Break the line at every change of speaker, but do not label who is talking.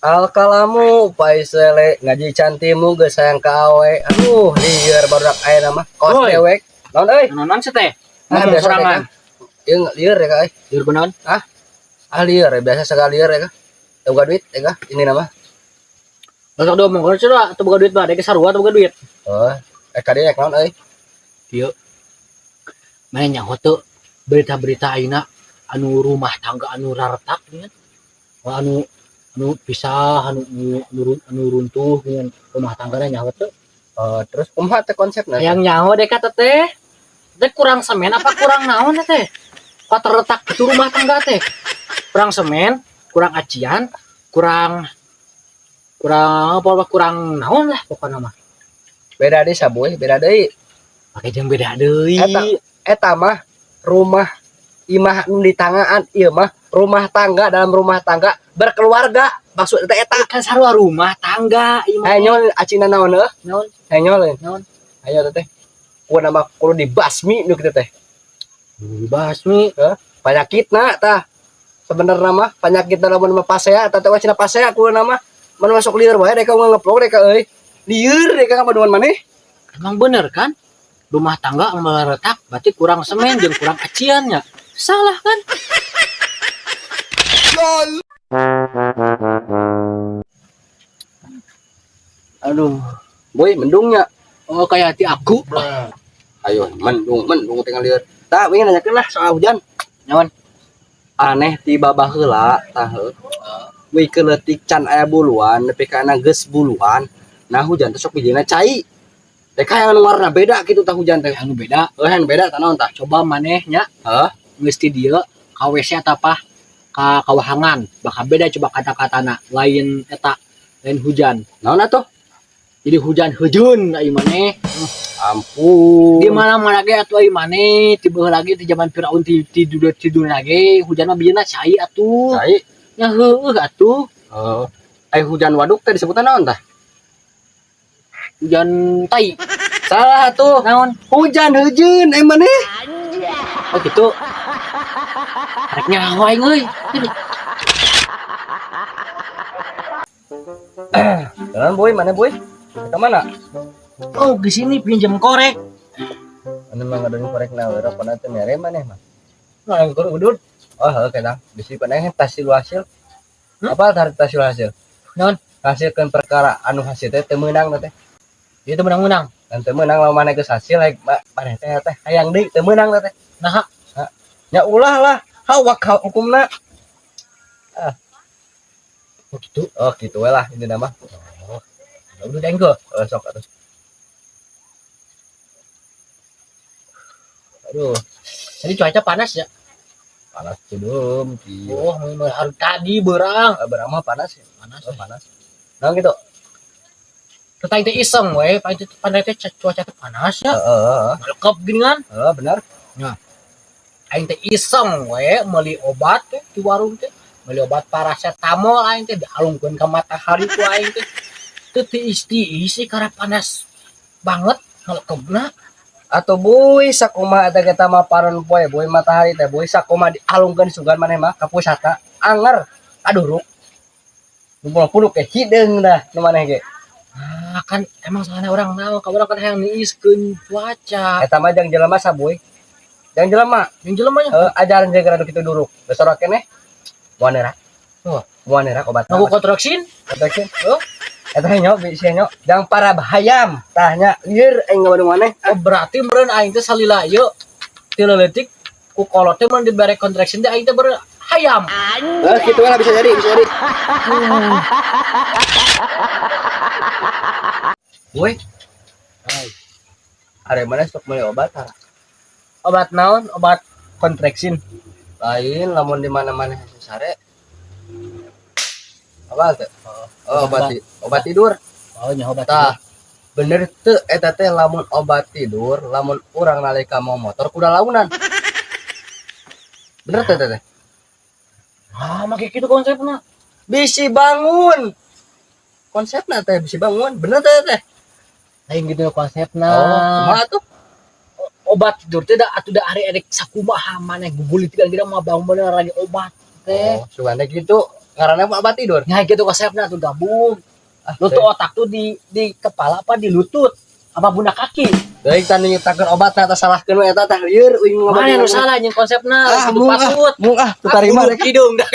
Alkalamu paisele ngaji cantimu geus sayang ka awe. Aduh, lieur barudak aya nama kos
Woi.
dewek. Naon euy?
Naon sih teh?
Ah,
Ngomong
biasa
sorangan.
Ieu lieur ya ka euy.
Lieur kunaon?
Lieur biasa sekali lieur ya ka. Teu boga duit ya ka. Ini nama.
Besok dia ngomong kalau sudah atau boga duit mah, dek sarua atau boga duit.
Oh, kadieu naon euy?
Kieu. Mana nyaho teu berita-berita ayeuna anu rumah tangga anu raretak nya. Anu pisah anu runtuh dengan rumah tangganya nyaho teu.
Terus kumaha teh konsepna?
Yang nyaho dek kata teh. Teh kurang semen apa kurang naon teh? Kok terletak itu rumah tangga teh? Kurang semen, kurang acian, kurang kurang naon lah pokoknya mah.
Beda deui saboy, beda deui.
Pakai jeung beda deui.
Eta mah rumah imah nu di tangaan, ieu mah rumah tangga dalam rumah tangga berkeluarga. Maksud eta
Kan sarua rumah tangga ieu mah.
Hayol acina naon heuh?
Naon?
Hayol.
Naon?
Ayo teh. Ku nama kudu dibasmi nu kitu teh.
Dibasmi.
Panyakitna tah. Sebenarnya mah panyakitna lamun mah pasea eta teh wacina pasea kudu nama mun masuk lieur wae deka ngeplok deka euy. Lieur deka kabaduan maneh.
Emang bener kan? Rumah tangga meleretak berarti kurang semen jeung kurang aciannya. Salah kan?
Aduh, boy mendungnya.
Oh kayak hati aku.
Ayo mendung tinggal lieur. Tah wingi nanyakeun lah soal hujan.
Nyawan.
Aneh tiba baheula tah heuh. Wih keleutik can aya buluan, nepi ka geus buluan. Nah hujan teh sok bijina cai. Teh aya anu warna beda kitu tah hujan teh.
Anu beda.
Anu beda tah naon tah?
Coba maneh nya
Heuh.
geus ti dieu ka WC eta apa? Ka kawahangan. Bakal beda coba kata-katana. Lain eta, lain hujan.
Naon atuh?
Jadi hujan hejeun ai maneh.
Ampun.
Di mana-mana ge atuh ai maneh tiba lagi di zaman Firaun tidur lagi hujan mah bijina cai atuh.
Cai.
Nya heueuh atuh.
Hujan waduk teh disebutna naon tah?
Hujan tai.
Salah tuh.
Naon?
Hujan hejeun maneh.
Oh gitu. Rek nyaho aing euy.
Jalan boy, mana boy? Ke mana?
Oh, di sini pinjam korek.
Anu mah ngadon korek na weureuh pana teh mere maneh mah.
Nah, korek udut.
Oh, heuh kenang. Bisi paneh tasil hasil. Apa tar tasil hasil?
Naon?
Hasilkeun perkara anu hasil teh teu meunang teh.
Ieu teh menang-menang.
Dan teu meunang lamun maneh geus hasil haek maneh teh hayang deui teu meunang teh.
Nah,
Ya ulah lah. Hawak hukumna.
oh gitu.
Oh, gitu we lah ini nama.
Oh. Udah dengke.
Sok atuh. Aduh,
Jadi cuaca panas ya.
panas belum kieu.
Oh, hari tadi berang.
Berama panas ya?
Panas.
Oh, panas. Nah gitu.
Kita itu iseng we, pandai teh cuaca teh panas ya. Melekep gini kan.
Benar.
Aing teh iseng we meuli obat teh di warung teh. Meuli obat paracetamol aing teh dialungkeun ka matahari ku aing teh. Teu tiis-tiis karena panas banget melekepna.
Atau boy sakumaha eta kita mah paron poe boy matahari teh boy sakumaha dialungkeun sugan maneh mah ka pusatna anger kaduruk. Nu puluk ke hideung dah nu maneh ge.
Ah, kan emang soalnya orang naon ka urang kan hayang niiskeun cuaca.
Eta mah jang jelema saboy. Jang jelema.
Yang jelema nya
Ajaran jaga radu kitu duruk. Geus ora keneh. Moanera. Moanera obat.
ngaku kontraksin.
Kontraksin. Eta nyo bisi nyo jang para bahayam tahnya lieur aing ngabadu maneh.
Oh, berarti meureun aing teh salila ieu ti leuletik ku kolot teh mun dibere kontraksin teh aing teh beureun hayam.
Kitu lah bisa jadi. Boy. Are mana sok meuli obat tara?
Obat naon? Obat kontraksin.
Lain lamun di mana-mana sare. Apa teh? Obat tidur.
Oh, nya obat.
Tah. Bener teu eta teh lamun obat tidur, lamun urang nalika mau motor kuda launan. Bener teh.
Ah, make kitu konsepna.
Bisi bangun. Konsepna teh bisi bangun. Bener teh.
Lain gitu konsepna.
Kumaha tuh?
Obat tidur teh da atuh da ari erek sakumaha maneh gugulit kan kita mah bangun bener lagi obat teh.
Sugana gitu. Karena obat tidur.
Nah gitu konsepnya tuh gabung. Lu tuh otak tuh di kepala apa di lutut apa pundak kaki.
Deui tanu nyiptakeun obat na tah salahkeun we eta tah lieur uing
Mana nu salah jeung konsepna
Ah,
kudu
mung
patut.
teu tarima
Hidung dah.